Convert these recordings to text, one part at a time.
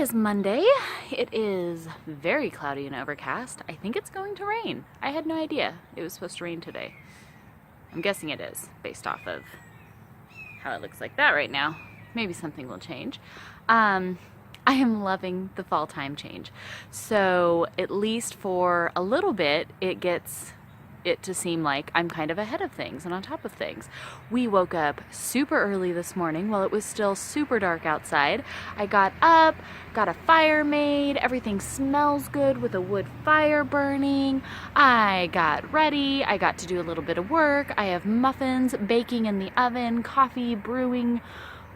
is Monday. It is very cloudy and overcast. I think it's going to rain. I had no idea it was supposed to rain today. I'm guessing it is, based off of how it looks like that right now. Maybe something will change. I am loving the fall time change. So at least for a little bit, it gets it to seem like I'm kind of ahead of things and on top of things. We woke up super early this morning while it was still super dark outside. I got up, got a fire made, everything smells good with a wood fire burning. I got ready, I got to do a little bit of work. I have muffins baking in the oven, coffee brewing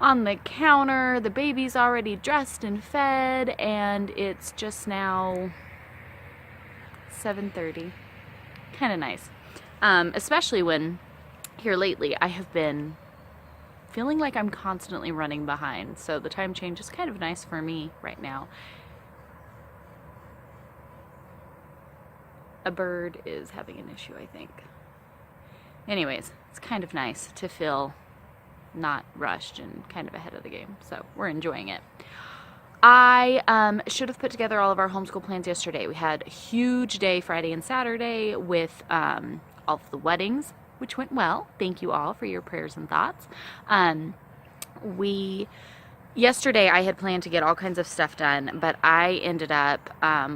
on the counter, the baby's already dressed and fed, and it's just now 7:30. Kind of nice, especially when here lately I have been feeling like I'm constantly running behind, so the time change is kind of nice for me right now. A bird is having an issue, I think. Anyways, it's kind of nice to feel not rushed and kind of ahead of the game, so we're enjoying it. I should have put together all of our homeschool plans yesterday. We had a huge day Friday and Saturday with all of the weddings, which went well. Thank you all for your prayers and thoughts. Yesterday I had planned to get all kinds of stuff done, but I ended up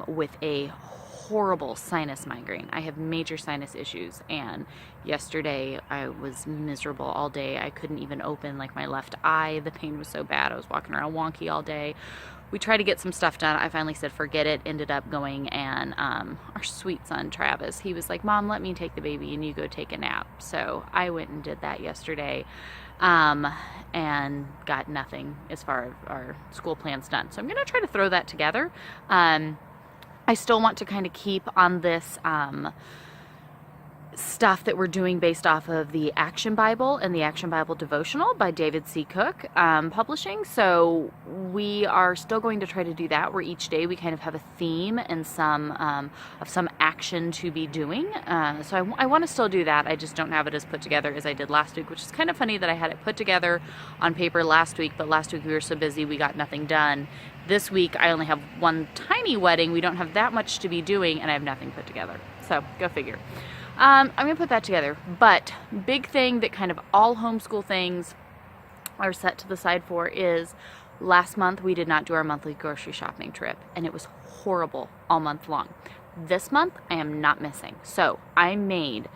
with a horrible sinus migraine. I have major sinus issues, and yesterday I was miserable all day. I couldn't even open like my left eye. The pain was so bad. I was walking around wonky all day. We tried to get some stuff done. I finally said forget it. Ended up going, and our sweet son Travis, he was like, "Mom, let me take the baby and you go take a nap." So I went and did that yesterday, and got nothing as far as our school plans done. So I'm gonna try to throw that together. I still want to kind of keep on this stuff that we're doing based off of the Action Bible and the Action Bible Devotional by David C. Cook Publishing. So we are still going to try to do that, where each day we kind of have a theme and some action to be doing. So I want to still do that. I just don't have it as put together as I did last week, which is kind of funny that I had it put together on paper last week, but last week we were so busy we got nothing done. This week I only have one tiny wedding. We don't have that much to be doing, and I have nothing put together. So go figure. I'm going to put that together. But big thing that kind of all homeschool things are set to the side for is last month we did not do our monthly grocery shopping trip, and it was horrible all month long. This month I am not missing. So I made,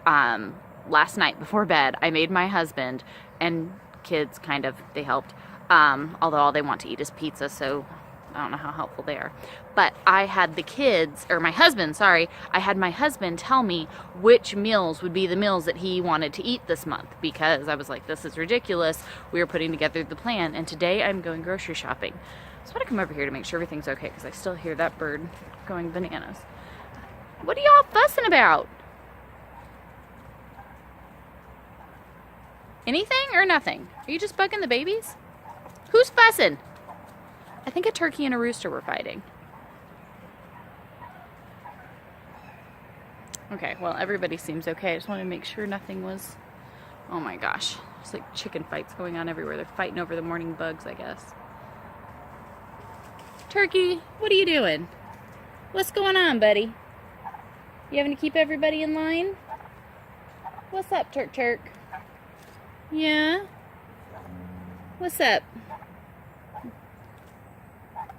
last night before bed, I made my husband and kids kind of, they helped. Although all they want to eat is pizza, so I don't know how helpful they are. But I had the kids, or my husband, sorry, I had my husband tell me which meals would be the meals that he wanted to eat this month, because I was like, this is ridiculous. We were putting together the plan, and today I'm going grocery shopping. So I'm going to come over here to make sure everything's okay, because I still hear that bird going bananas. What are y'all fussing about? Anything or nothing? Are you just bugging the babies? Who's fussing? I think a turkey and a rooster were fighting. Okay, well, everybody seems okay. I just wanted to make sure nothing was... Oh my gosh. There's like chicken fights going on everywhere. They're fighting over the morning bugs, I guess. Turkey, what are you doing? What's going on, buddy? You having to keep everybody in line? What's up, Turk? Yeah? What's up?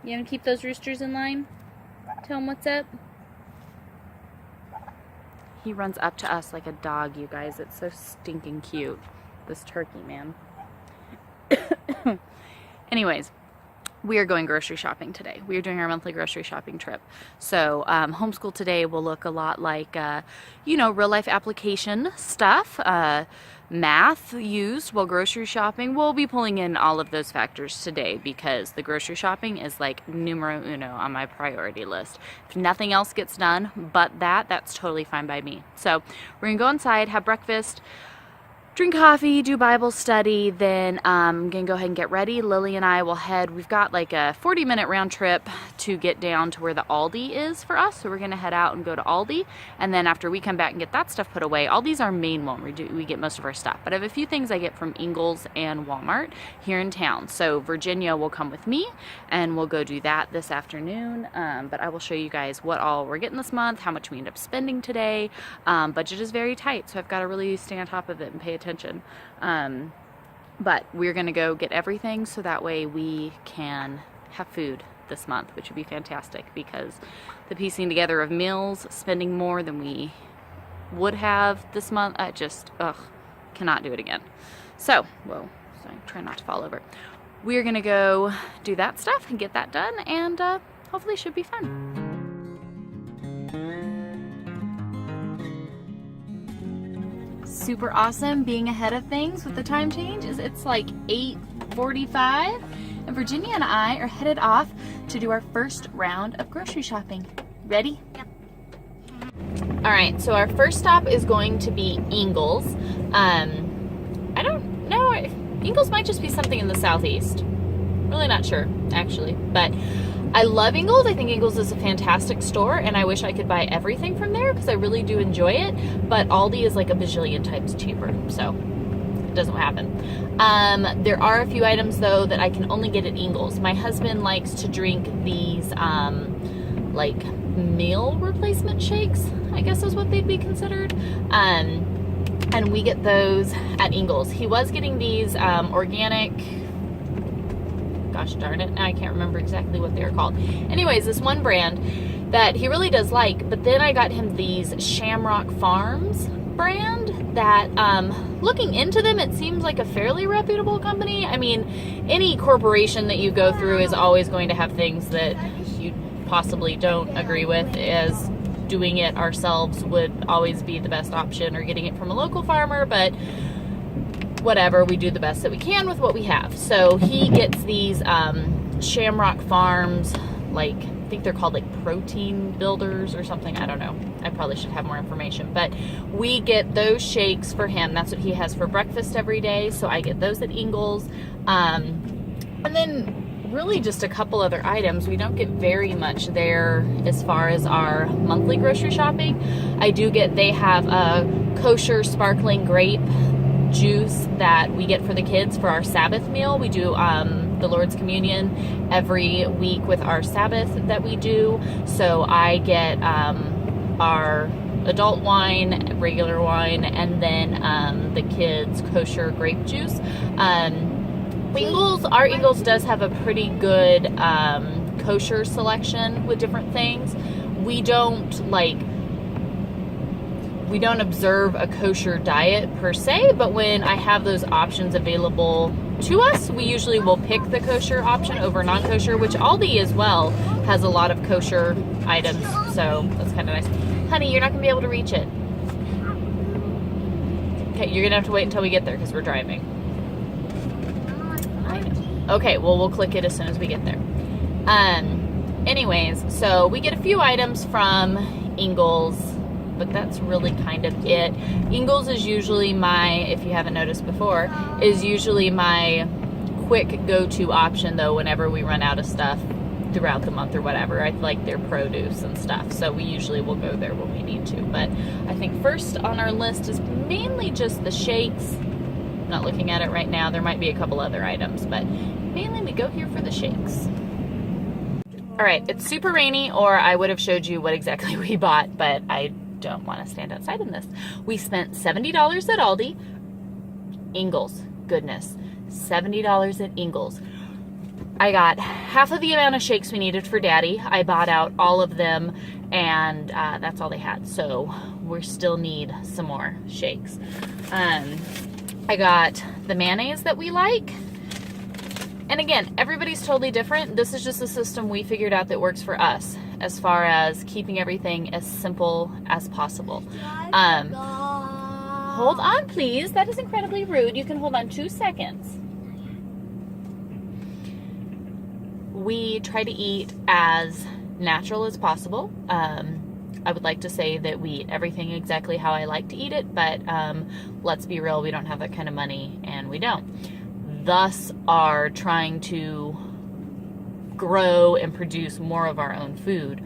You gonna keep those roosters in line? Tell them what's up. He runs up to us like a dog, you guys. It's so stinking cute. This turkey, man. Anyways, we are going grocery shopping today. We are doing our monthly grocery shopping trip. So homeschool today will look a lot like, real life application stuff. Math used while grocery shopping. We'll be pulling in all of those factors today, because the grocery shopping is like numero uno on my priority list. If nothing else gets done but that, that's totally fine by me. So we're gonna go inside, have breakfast. drink coffee, do Bible study, then I'm gonna go ahead and get ready. Lily and I will head, we've got like a 40-minute round trip to get down to where the Aldi is for us, so we're gonna head out and go to Aldi, and then after we come back and get that stuff put away, Aldi's our main one, we get most of our stuff, but I have a few things I get from Ingles and Walmart here in town, so Virginia will come with me, and we'll go do that this afternoon, but I will show you guys what all we're getting this month, how much we end up spending today. Budget is very tight, so I've got to really stay on top of it and pay attention. But we're gonna go get everything so that way we can have food this month, which would be fantastic, because the piecing together of meals, spending more than we would have this month, I just cannot do it again. So try not to fall over. We're gonna go do that stuff and get that done, and hopefully it should be fun. Super awesome being ahead of things with the time change is it's like 8:45, and Virginia and I are headed off to do our first round of grocery shopping. Ready? Yep. All right, so our first stop is going to be Ingles. I don't know, Ingles might just be something in the southeast. Really not sure, actually, but I love Ingles. I think Ingles is a fantastic store, and I wish I could buy everything from there because I really do enjoy it, but Aldi is like a bajillion times cheaper, so it doesn't happen. There are a few items, though, that I can only get at Ingles. My husband likes to drink these, like, meal replacement shakes, I guess is what they'd be considered, and we get those at Ingles. He was getting these organic, gosh darn it, now I can't remember exactly what they are called. Anyways, this one brand that he really does like, but then I got him these Shamrock Farms brand that, looking into them, it seems like a fairly reputable company. I mean, any corporation that you go through is always going to have things that you possibly don't agree with, as doing it ourselves would always be the best option, or getting it from a local farmer, but whatever, we do the best that we can with what we have. So he gets these Shamrock Farms, like, I think they're called like protein builders or something, I don't know, I probably should have more information, but we get those shakes for him. That's what he has for breakfast every day, so I get those at Ingles. And then really just a couple other items. We don't get very much there as far as our monthly grocery shopping. I do get, they have a kosher sparkling grape juice that we get for the kids for our Sabbath meal. We do the Lord's Communion every week with our Sabbath that we do. So I get our adult wine, regular wine, and then the kids' kosher grape juice. Our Ingles does have a pretty good kosher selection with different things. We don't observe a kosher diet per se, but when I have those options available to us, we usually will pick the kosher option over non-kosher, which Aldi as well has a lot of kosher items, so that's kind of nice. Honey, you're not going to be able to reach it. Okay, you're going to have to wait until we get there because we're driving. Okay, well, we'll click it as soon as we get there. Anyways, so we get a few items from Ingles, but that's really kind of it. Ingles is usually my, if you haven't noticed before, is usually my quick go-to option, though, whenever we run out of stuff throughout the month or whatever. I like their produce and stuff, so we usually will go there when we need to. But I think first on our list is mainly just the shakes. I'm not looking at it right now. There might be a couple other items, but mainly we go here for the shakes. All right, it's super rainy, or I would have showed you what exactly we bought, but I don't want to stand outside in this. We spent $70 at Aldi. Ingles, goodness, $70 at Ingles. I got half of the amount of shakes we needed for Daddy. I bought out all of them, and that's all they had, so we still need some more shakes. I got the mayonnaise that we like, and again, everybody's totally different. This is just a system we figured out that works for us, as far as keeping everything as simple as possible. Hold on, please. That is incredibly rude. You can hold on 2 seconds. We try to eat as natural as possible. I would like to say that we eat everything exactly how I like to eat it, but let's be real, we don't have that kind of money, and we don't. Thus are trying to grow and produce more of our own food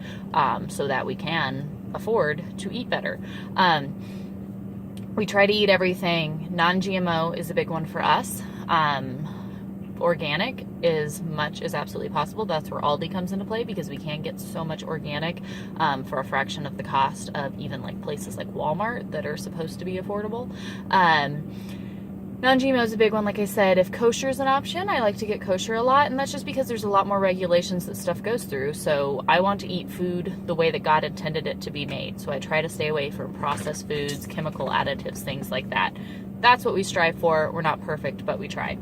so that we can afford to eat better. We try to eat everything. Non-GMO is a big one for us. Organic as much as absolutely possible. That's where Aldi comes into play, because we can get so much organic for a fraction of the cost of even like places like Walmart that are supposed to be affordable. Non-GMO is a big one, like I said. If kosher is an option, I like to get kosher a lot, and that's just because there's a lot more regulations that stuff goes through. So I want to eat food the way that God intended it to be made. So I try to stay away from processed foods, chemical additives, things like that. That's what we strive for. We're not perfect, but we try.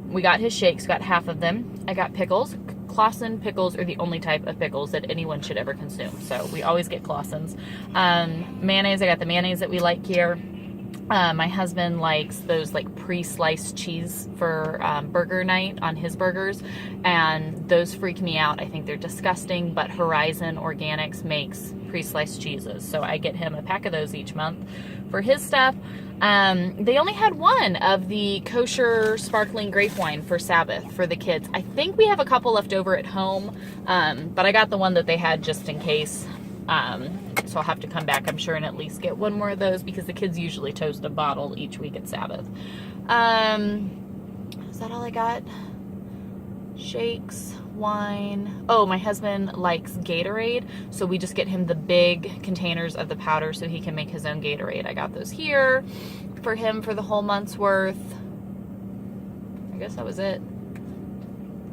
We got his shakes, got half of them. I got pickles. Clausen pickles are the only type of pickles that anyone should ever consume. So we always get Clausens. Mayonnaise, I got the mayonnaise that we like here. My husband likes those like pre-sliced cheese for burger night on his burgers, and those freak me out. I think they're disgusting, but Horizon Organics makes pre-sliced cheeses, so I get him a pack of those each month for his stuff. They only had one of the kosher sparkling grape wine for Sabbath for the kids. I think we have a couple left over at home, but I got the one that they had just in case. So I'll have to come back, I'm sure, and at least get one more of those, because the kids usually toast a bottle each week at Sabbath. Is that all I got? Shakes, wine. Oh, my husband likes Gatorade, so we just get him the big containers of the powder so he can make his own Gatorade. I got those here for him for the whole month's worth. I guess that was it.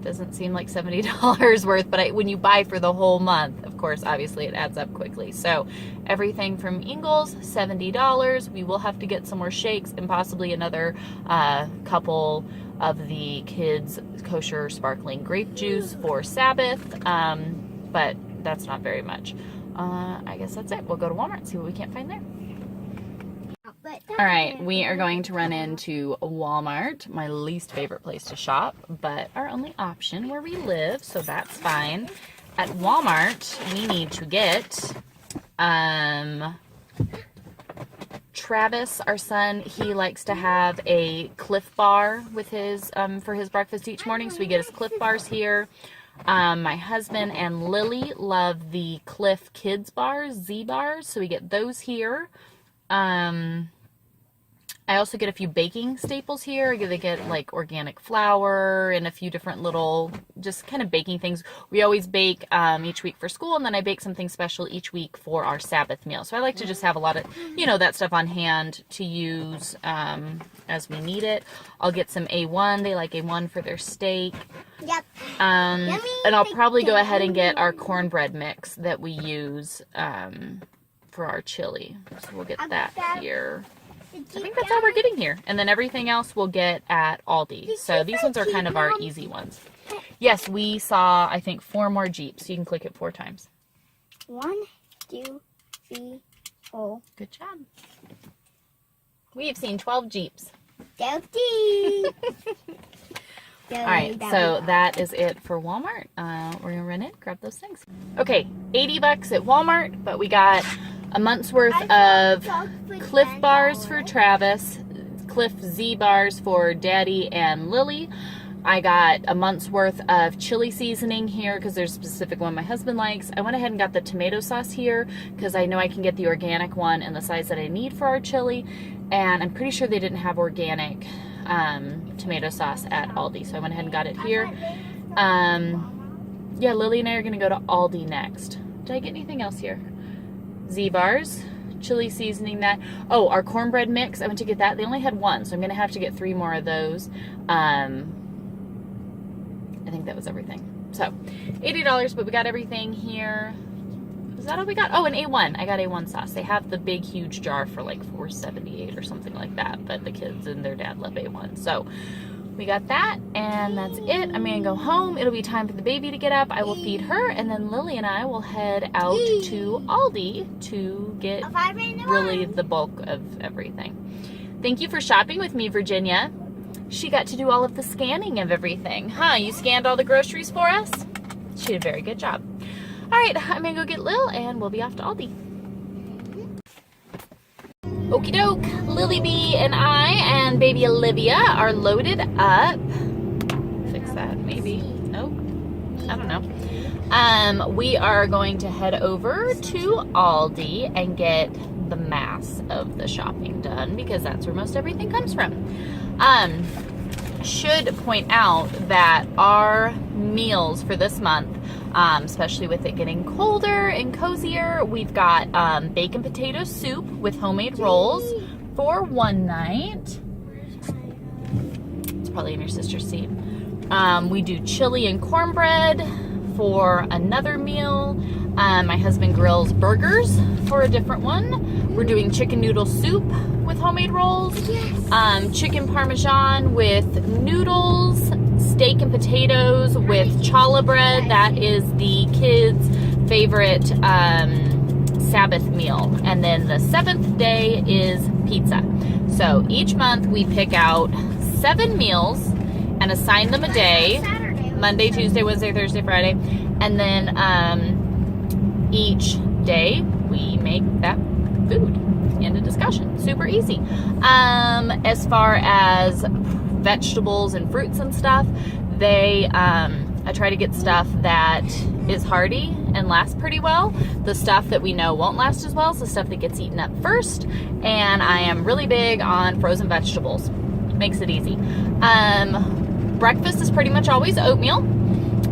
Doesn't seem like $70 worth, but when you buy for the whole month, of course, obviously it adds up quickly. So everything from Ingles, $70. We will have to get some more shakes and possibly another couple of the kids' kosher sparkling grape juice for Sabbath, but that's not very much. I guess that's it. We'll go to Walmart and see what we can't find there. All right, we are going to run into Walmart, my least favorite place to shop, but our only option where we live, so that's fine. At Walmart, we need to get Travis, our son. He likes to have a Cliff Bar with his for his breakfast each morning, so we get his Cliff Bars here. My husband and Lily love the Cliff Kids Bars, Z Bars, so we get those here. I also get a few baking staples here. They get like organic flour and a few different little just kind of baking things. We always bake each week for school, and then I bake something special each week for our Sabbath meal. So I like to just have a lot of, that stuff on hand to use as we need it. I'll get some A1. They like A1 for their steak. Yep. And I'll probably go ahead and get our cornbread mix that we use for our chili. So we'll get that here. I think that's all we're getting here. And then everything else we'll get at Aldi. So these ones are kind of our easy ones. Yes, we saw, I think, 4 more Jeeps. You can click it 4 times. 1, 2, 3, 4. Good job. We've seen 12 Jeeps. 12 Jeeps. All right, so that is it for Walmart. We're gonna run in, grab those things. Okay, $80 at Walmart, but we got a month's worth of Cliff Bars for Travis, Cliff Z Bars for Daddy and Lily. I got a month's worth of chili seasoning here because there's a specific one my husband likes. I went ahead and got the tomato sauce here because I know I can get the organic one in the size that I need for our chili, and I'm pretty sure they didn't have organic tomato sauce at Aldi, so I went ahead and got it here. Yeah, Lily and I are gonna go to Aldi next. Did I get anything else here? Z Bars, chili seasoning, that. Oh, our cornbread mix, I went to get that. They only had 1, so I'm gonna have to get 3 more of those. I think that was everything. So $80, but we got everything here. Was that all we got? Oh, and A1. I got A1 sauce. They have the big, huge jar for like $4.78 or something like that, but the kids and their dad love A1. So we got that, and that's it. I'm gonna go home. It'll be time for the baby to get up. I will feed her, and then Lily and I will head out to Aldi to get really the bulk of everything. Thank you for shopping with me, Virginia. She got to do all of the scanning of everything. Huh, you scanned all the groceries for us? She did a very good job. All right, I'm gonna go get Lil and we'll be off to Aldi. Okie doke, Lily B and I and baby Olivia are loaded up. Fix that, maybe. Nope, I don't know. We are going to head over to Aldi and get the mass of the shopping done because that's where most everything comes from. Should point out that our meals for this month, especially with it getting colder and cozier, we've got bacon potato soup with homemade rolls for one night. It's probably in your sister's seat. We do chili and cornbread for another meal. My husband grills burgers for a different one. We're doing chicken noodle soup with homemade rolls. Chicken parmesan with noodles. Steak and potatoes with challah bread. That is the kids' favorite Sabbath meal. And then the 7th day is pizza. So each month we pick out 7 meals and assign them a day. Monday, Tuesday, Wednesday, Thursday, Friday. And then each day we make that food. End of discussion. Super easy. As far as vegetables and fruits and stuff, I try to get stuff that is hardy and lasts pretty well. The stuff that we know won't last as well is the stuff that gets eaten up first. And I am really big on frozen vegetables. Makes it easy. Breakfast is pretty much always oatmeal.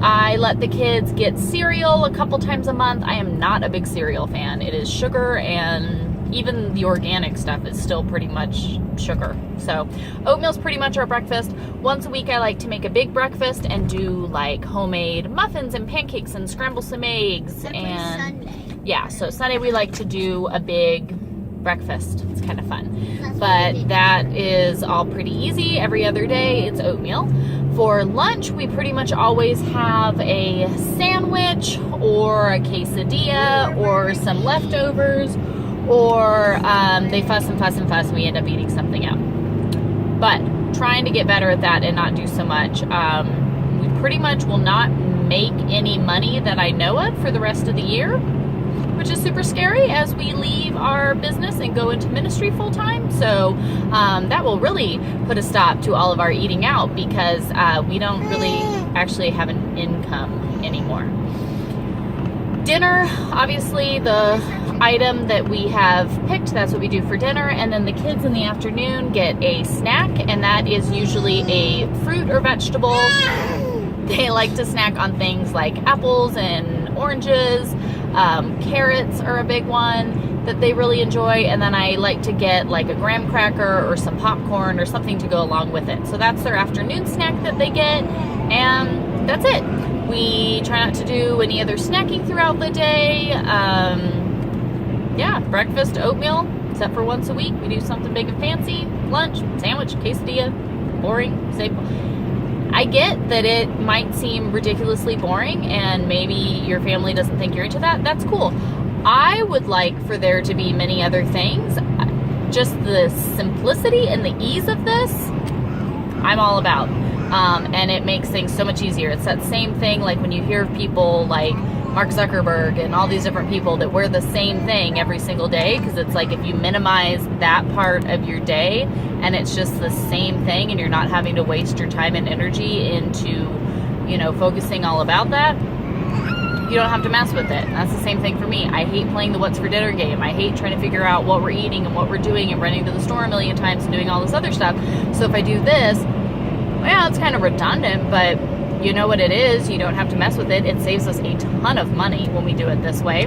I let the kids get cereal a couple times a month. I am not a big cereal fan. It is sugar, and even the organic stuff is still pretty much sugar. So oatmeal's pretty much our breakfast. Once a week I like to make a big breakfast and do like homemade muffins and pancakes and scramble some eggs. And Sunday. Yeah, so Sunday we like to do a big breakfast. It's kind of fun. But that is all pretty easy. Every other day it's oatmeal. For lunch, we pretty much always have a sandwich or a quesadilla or some leftovers, or they fuss and fuss and fuss and we end up eating something out. But trying to get better at that and not do so much. We pretty much will not make any money that I know of for the rest of the year, which is super scary as we leave our business and go into ministry full time. So that will really put a stop to all of our eating out because we don't really actually have an income anymore. Dinner, obviously the item that we have picked, that's what we do for dinner. And then the kids in the afternoon get a snack, and that is usually a fruit or vegetable. They like to snack on things like apples and oranges. Carrots are a big one that they really enjoy, and then I like to get like a graham cracker or some popcorn or something to go along with it. So that's their afternoon snack that they get, and that's it. We try not to do any other snacking throughout the day. Yeah, breakfast, oatmeal, except for once a week we do something big and fancy. Lunch, sandwich, quesadilla, boring, simple. I get that it might seem ridiculously boring and maybe your family doesn't think you're into that. That's cool. I would like for there to be many other things. Just the simplicity and the ease of this, I'm all about. And it makes things so much easier. It's that same thing like when you hear people like Mark Zuckerberg and all these different people that wear the same thing every single day, because it's like if you minimize that part of your day and it's just the same thing and you're not having to waste your time and energy into, you know, focusing all about that, you don't have to mess with it. That's the same thing for me. I hate playing the what's for dinner game. I hate trying to figure out what we're eating and what we're doing and running to the store a million times and doing all this other stuff. So if I do this, well, it's kind of redundant, but you know what it is. You don't have to mess with it. It saves us a ton of money when we do it this way.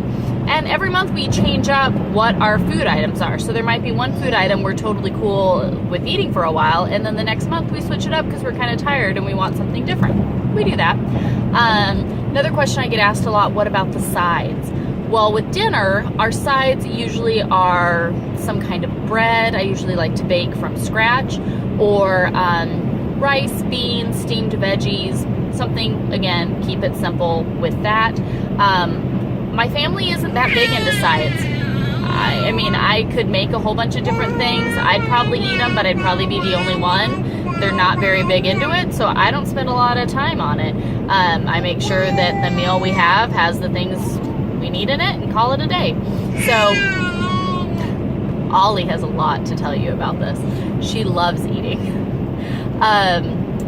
And every month we change up what our food items are. So there might be one food item we're totally cool with eating for a while, and then the next month we switch it up because we're kind of tired and we want something different. We do that. Another question I get asked a lot, what about the sides? Well, with dinner, our sides usually are some kind of bread. I usually like to bake from scratch, or rice, beans, steamed veggies, something, again, keep it simple with that. My family isn't that big into sides. I mean, I could make a whole bunch of different things. I'd probably eat them, but I'd probably be the only one. They're not very big into it, so I don't spend a lot of time on it. I make sure that the meal we have has the things can eat in it and call it a day. So Ollie has a lot to tell you about this. She loves eating.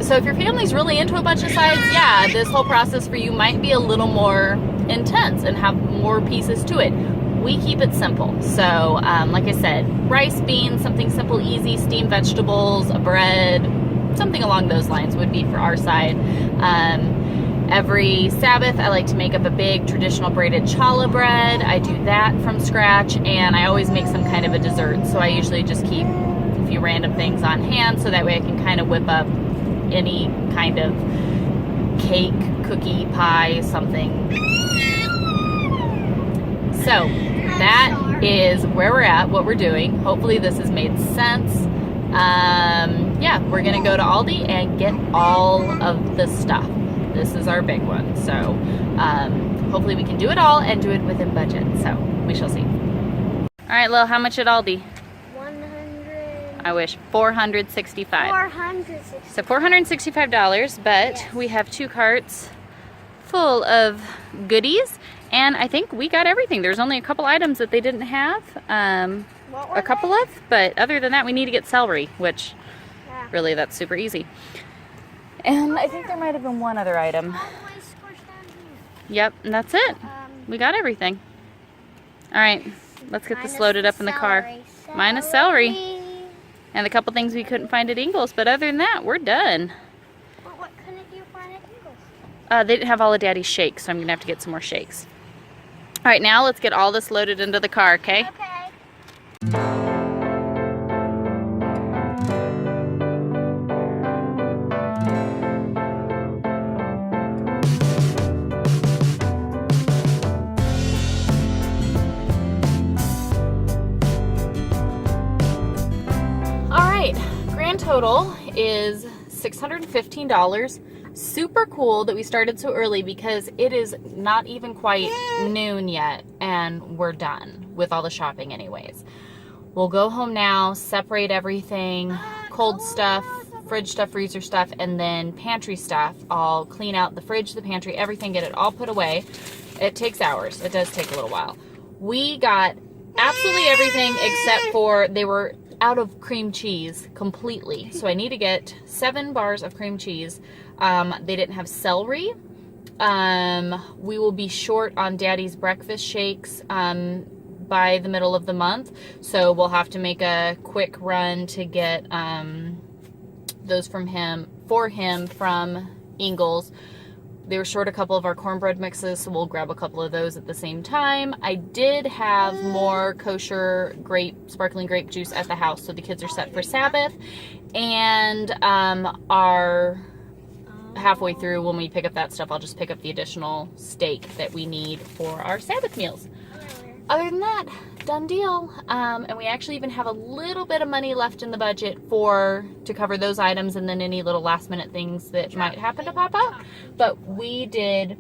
So if your family's really into a bunch of sides, yeah, this whole process for you might be a little more intense and have more pieces to it. We keep it simple. So like I said, rice, beans, something simple, easy, steamed vegetables, a bread, something along those lines would be for our side. Every Sabbath, I like to make up a big traditional braided challah bread. I do that from scratch, and I always make some kind of a dessert. So I usually just keep a few random things on hand, so that way I can kind of whip up any kind of cake, cookie, pie, something. So that is where we're at, what we're doing. Hopefully this has made sense. Yeah, we're gonna go to Aldi and get all of the stuff. This is our big one. So hopefully we can do it all and do it within budget. So we shall see. All right, Lil, how much at Aldi? 100. I wish. $465. 460. So $465, but we have 2 carts full of goodies, and I think we got everything. There's only a couple items that they didn't have. A couple of, but other than that, we need to get celery, which really that's super easy. And I think there might have been one other item. Yep, and that's it. We got everything. All right, let's get this loaded up in the car. Minus celery. And a couple things we couldn't find at Ingles, but other than that, we're done. But what couldn't you find at Ingles? They didn't have all of Daddy's shakes, so I'm gonna have to get some more shakes. All right, now let's get all this loaded into the car, okay? Okay. Grand total is $615. Super cool that we started so early because it is not even quite noon yet and we're done with all the shopping anyways. We'll go home now, separate everything, cold stuff, fridge stuff, freezer stuff, and then pantry stuff. I'll clean out the fridge, the pantry, everything, get it all put away. It takes hours. It does take a little while. We got absolutely everything except for they were out of cream cheese completely. So I need to get 7 bars of cream cheese. They didn't have celery. We will be short on Daddy's breakfast shakes by the middle of the month. So we'll have to make a quick run to get those for him from Ingles. They were short a couple of our cornbread mixes, so we'll grab a couple of those at the same time. I did have more kosher sparkling grape juice at the house, so the kids are set for Sabbath. And are halfway through when we pick up that stuff, I'll just pick up the additional steak that we need for our Sabbath meals. Other than that, done deal. And we actually even have a little bit of money left in the budget to cover those items and then any little last minute things that might happen to pop up. But we did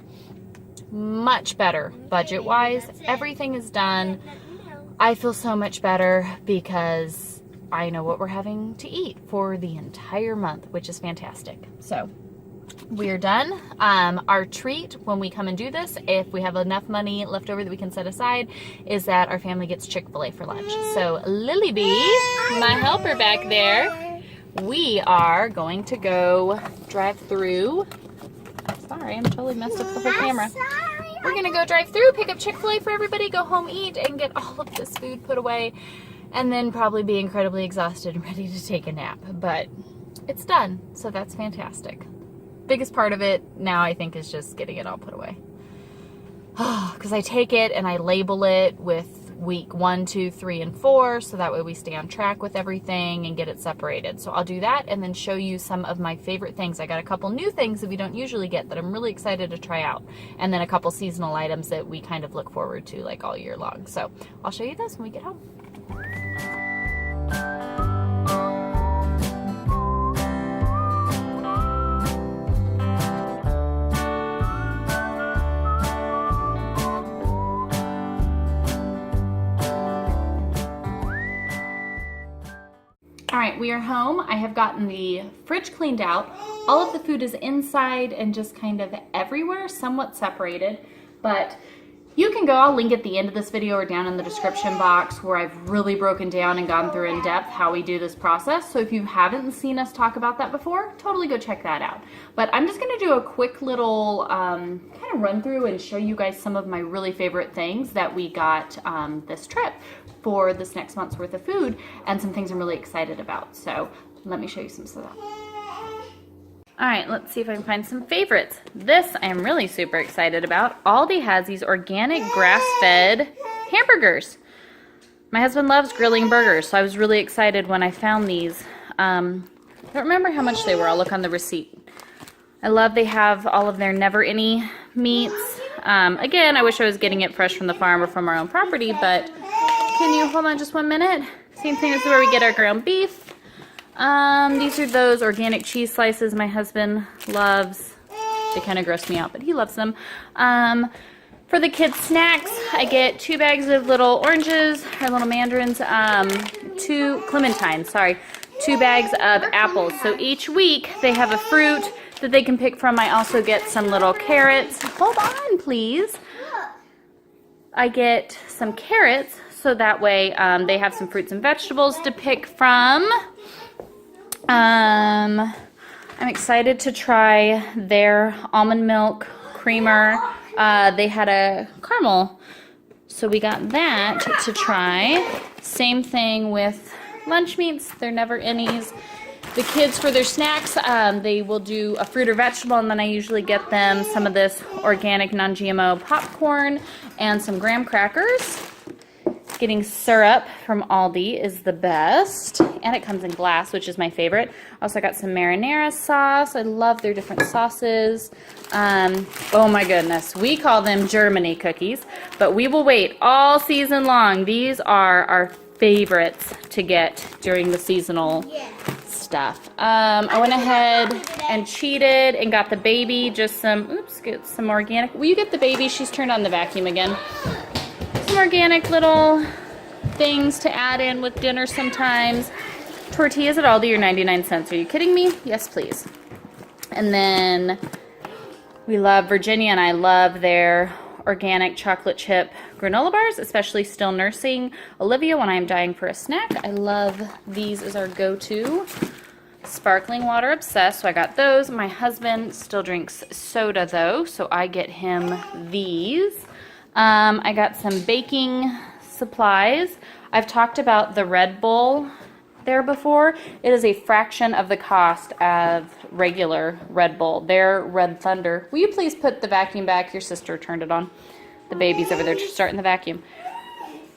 much better budget wise. Everything is done. I feel so much better because I know what we're having to eat for the entire month, which is fantastic. So we're done. Our treat when we come and do this, if we have enough money left over that we can set aside, is that our family gets Chick-fil-A for lunch. So Lily Bee, my helper back there, we are going to go drive through. Sorry, I'm totally messed up the whole camera. We're gonna go drive through, pick up Chick-fil-A for everybody, go home, eat, and get all of this food put away, and then probably be incredibly exhausted and ready to take a nap. But it's done, so that's fantastic. Biggest part of it now, I think, is just getting it all put away. Because I take it and I label it with week 1, 2, 3, and 4, so that way we stay on track with everything and get it separated. So I'll do that and then show you some of my favorite things. I got a couple new things that we don't usually get that I'm really excited to try out, and then a couple seasonal items that we kind of look forward to like all year long. So I'll show you those when we get home. All right, we are home. I have gotten the fridge cleaned out. All of the food is inside and just kind of everywhere, somewhat separated, but You can go, I'll link at the end of this video or down in the description box where I've really broken down and gone through in depth how we do this process. So if you haven't seen us talk about that before, totally go check that out. But I'm just going to do a quick little kind of run through and show you guys some of my really favorite things that we got this trip for this next month's worth of food and some things I'm really excited about. So let me show you some stuff. All right, let's see if I can find some favorites. This I am really super excited about. Aldi has these organic grass-fed hamburgers. My husband loves grilling burgers, so I was really excited when I found these. I don't remember how much they were. I'll look on the receipt. I love they have all of their never any meats. Again, I wish I was getting it fresh from the farm or from our own property, but can you hold on just 1 minute? Same thing as where we get our ground beef. These are those organic cheese slices my husband loves. They kind of gross me out, but he loves them. For the kids' snacks, I get 2 bags of little oranges, or little mandarins, 2 clementines, sorry, 2 bags of apples. So each week they have a fruit that they can pick from. I also get some little carrots. Hold on, please. I get some carrots, so that way they have some fruits and vegetables to pick from. I'm excited to try their almond milk creamer. They had a caramel, so we got that to try. Same thing with lunch meats. They're never any's. The kids, for their snacks, they will do a fruit or vegetable, and then I usually get them some of this organic non-GMO popcorn and some graham crackers. Getting syrup from Aldi is the best, and it comes in glass, which is my favorite. Also got some marinara sauce. I love their different sauces. Oh my goodness, we call them Germany cookies, but we will wait all season long. These are our favorites to get during the seasonal stuff. I went ahead and cheated and got the baby just some, get some organic. Will you get the baby? She's turned on the vacuum again. Some organic little things to add in with dinner sometimes. Tortillas at Aldi are 99 cents. Are you kidding me? Yes, please. And then we love Virginia, and I love their organic chocolate chip granola bars, especially still nursing Olivia when I'm dying for a snack. I love these as our go-to. Sparkling water obsessed, so I got those. My husband still drinks soda though, so I get him these. I got some baking supplies. I've talked about the Red Bull there before. It is a fraction of the cost of regular Red Bull. Their Red Thunder. Will you please put the vacuum back? Your sister turned it on. The baby's over there starting the vacuum.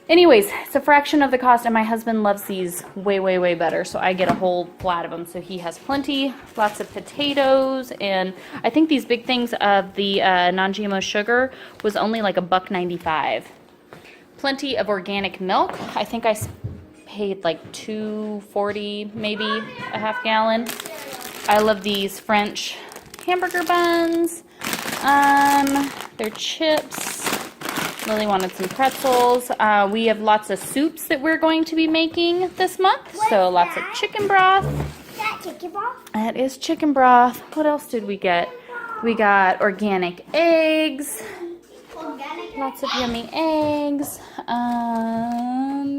Anyways, it's a fraction of the cost, and my husband loves these way, way, way better, so I get a whole flat of them. So he has plenty, lots of potatoes, and I think these big things of the non-GMO sugar was only like $1.95. Plenty of organic milk. I think I paid like $2.40, maybe a half gallon. I love these French hamburger buns. They're chips. Lily wanted some pretzels. We have lots of soups that we're going to be making this month. So lots of chicken broth. Is that chicken broth? That is chicken broth. What else did we get? We got organic eggs. Lots of yummy eggs.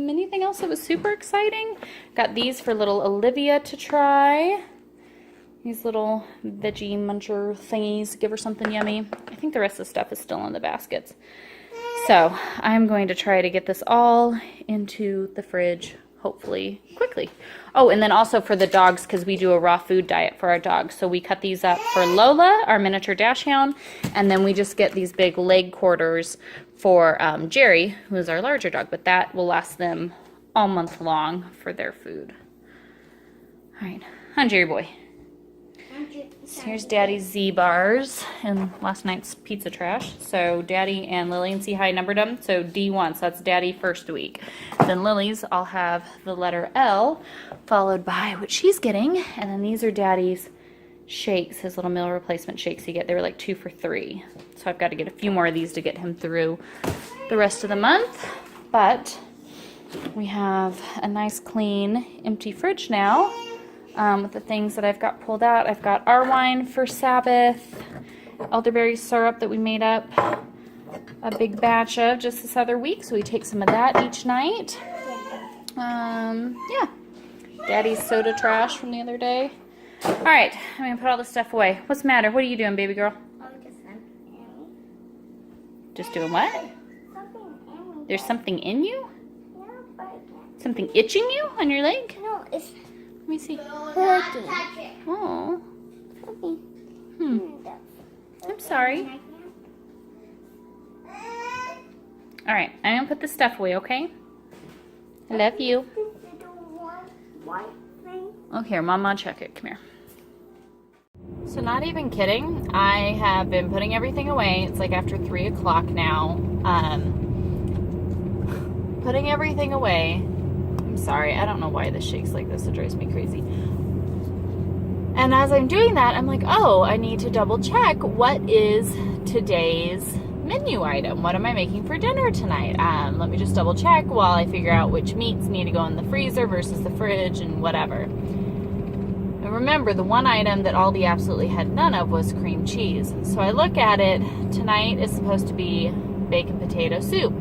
Anything else that was super exciting? Got these for little Olivia to try. These little veggie muncher thingies. Give her something yummy. I think the rest of the stuff is still in the baskets. So I'm going to try to get this all into the fridge, hopefully quickly. Oh, and then also for the dogs, because we do a raw food diet for our dogs. So we cut these up for Lola, our miniature dachshund, and then we just get these big leg quarters for Jerry, who is our larger dog, but that will last them all month long for their food. All right, on Jerry boy. So here's Daddy's Z-bars and last night's pizza trash. So Daddy and Lillian, see how I numbered them? So D1, so that's Daddy first week. Then Lily's, I'll have the letter L, followed by what she's getting. And then these are Daddy's shakes, his little meal replacement shakes he get. They were like 2 for $3. So I've got to get a few more of these to get him through the rest of the month. But we have a nice clean empty fridge now. With the things that I've got pulled out. I've got our wine for Sabbath, elderberry syrup that we made up, a big batch of just this other week, so we take some of that each night. Yeah. Daddy's soda trash from the other day. All right, I'm gonna put all this stuff away. What's the matter? What are you doing, baby girl? Just doing what? There's something in you? Something itching you on your leg? No, it's Let me see. hurting. Oh. I'm sorry. All right, I'm gonna put the stuff away, okay? I love you. Oh, here, Mama, check it. Come here. So not even kidding, I have been putting everything away. It's like after 3 o'clock now. Putting everything away. I'm sorry, I don't know why this shakes like this. It drives me crazy. And as I'm doing that, I'm like, oh, I need to double check what is today's menu item. What am I making for dinner tonight? Let me just double check while I figure out which meats need to go in the freezer versus the fridge and whatever. And remember, the one item that Aldi absolutely had none of was cream cheese. So I look at it, tonight is supposed to be bacon potato soup.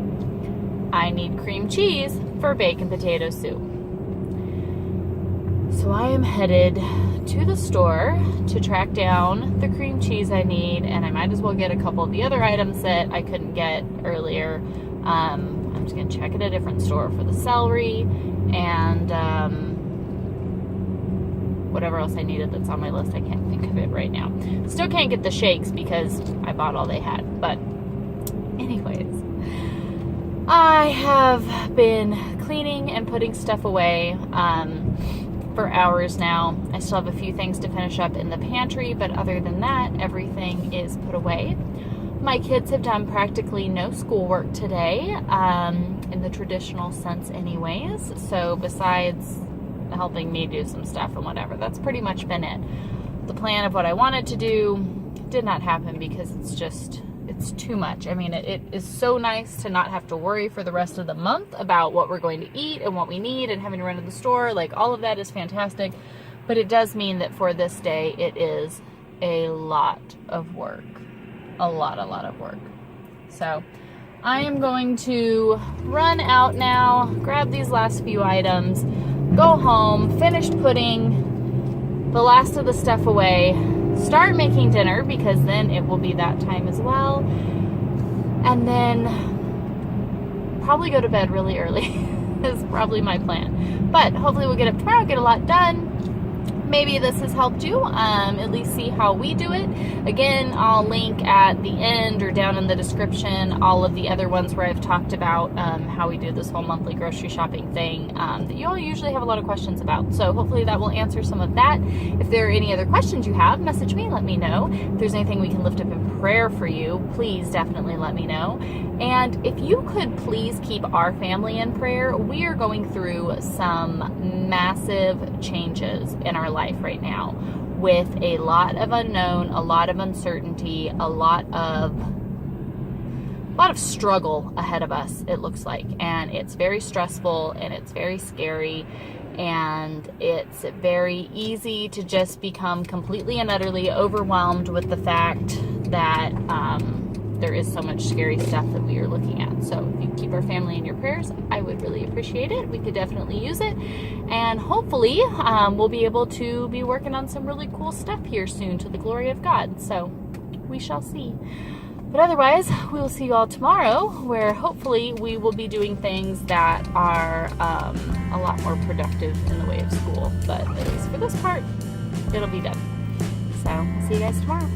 I need cream cheese for bacon potato soup. So I am headed to the store to track down the cream cheese I need, and I might as well get a couple of the other items that I couldn't get earlier. I'm just going to check at a different store for the celery and whatever else I needed that's on my list. I can't think of it right now. Still can't get the shakes because I bought all they had. But anyways, I have been cleaning and putting stuff away for hours now. I still have a few things to finish up in the pantry, but other than that, everything is put away. My kids have done practically no schoolwork today, in the traditional sense anyways. So besides helping me do some stuff and whatever, that's pretty much been it. The plan of what I wanted to do did not happen because it's too much. I mean, it is so nice to not have to worry for the rest of the month about what we're going to eat and what we need and having to run to the store. Like, all of that is fantastic. But it does mean that for this day, it is a lot of work. A lot of work. So I am going to run out now, grab these last few items, go home, finish putting the last of the stuff away, start making dinner because then it will be that time as well, and then probably go to bed really early is probably my plan. But hopefully we'll get up tomorrow, get a lot done. Maybe this has helped you at least see how we do it. Again, I'll link at the end or down in the description all of the other ones where I've talked about how we do this whole monthly grocery shopping thing that you all usually have a lot of questions about. So hopefully that will answer some of that. If there are any other questions you have, message me, let me know. If there's anything we can lift up in prayer for you, please definitely let me know. And if you could please keep our family in prayer, we are going through some massive changes in our life right now with a lot of unknown, a lot of uncertainty, a lot of struggle ahead of us, it looks like. And it's very stressful and it's very scary, and it's very easy to just become completely and utterly overwhelmed with the fact that there is so much scary stuff that we are looking at. So if you keep our family in your prayers, I would really appreciate it. We could definitely use it. And hopefully we'll be able to be working on some really cool stuff here soon to the glory of God. So we shall see. But otherwise, we will see you all tomorrow, where hopefully we will be doing things that are a lot more productive in the way of school. But at least for this part, it'll be done. So we'll see you guys tomorrow.